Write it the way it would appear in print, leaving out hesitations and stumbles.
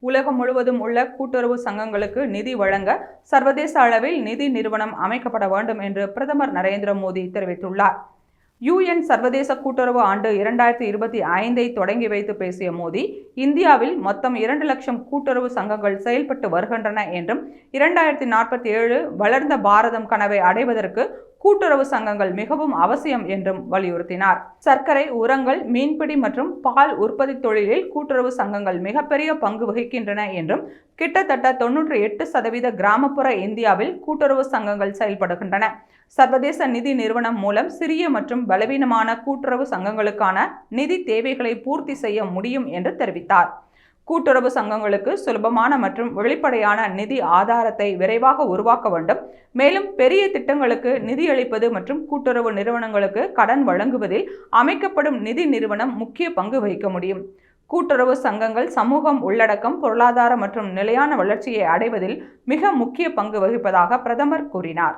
உலகம் முழுவதும் உள்ள கூட்டுறவு சங்கங்களுக்கு நிதி வழங்க சர்வதேச அளவில் நிதி நிறுவனம் அமைக்கப்பட வேண்டும் என்று பிரதமர் நரேந்திர மோடி தெரிவித்துள்ளார். யுஎன் சர்வதேச கூட்டுறவு ஆண்டு 2025 தொடங்கி வைத்து பேசிய மோடி, இந்தியாவில் மொத்தம் 2 லட்சம் கூட்டுறவு சங்கங்கள் செயல்பட்டு வருகின்றன என்றும் 2047 வளர்ந்த பாரதம் கனவை அடைவதற்கு கூட்டுறவு சங்கங்கள் மிகவும் அவசியம் என்றும் வலியுறுத்தினார். சர்க்கரை, உரங்கள், மீன்பிடி மற்றும் பால் உற்பத்தி தொழிலில் கூட்டுறவு சங்கங்கள் மிகப்பெரிய பங்கு வகிக்கின்றன என்றும், கிட்டத்தட்ட 98% கிராமப்புற இந்தியாவில் கூட்டுறவு சங்கங்கள் செயல்படுகின்றன. சர்வதேச நிதி நிறுவனம் மூலம் சிறிய மற்றும் பலவீனமான கூட்டுறவு சங்கங்களுக்கான நிதி தேவைகளை பூர்த்தி செய்ய முடியும் என்று தெரிவித்தார். கூட்டுறவு சங்கங்களுக்கு சுலபமான மற்றும் வெளிப்படையான நிதி ஆதாரத்தை விரைவாக உருவாக்க வேண்டும். மேலும் பெரிய திட்டங்களுக்கு நிதியளிப்பது மற்றும் கூட்டுறவு நிறுவனங்களுக்கு கடன் வழங்குவதில் அமைக்கப்படும் நிதி நிறுவனம் முக்கிய பங்கு வகிக்க முடியும். கூட்டுறவு சங்கங்கள் சமூகம் உள்ளடக்கம், பொருளாதார மற்றும் நிலையான வளர்ச்சியை அடைவதில் மிக முக்கிய பங்கு வகிப்பதாக பிரதமர் கூறினார்.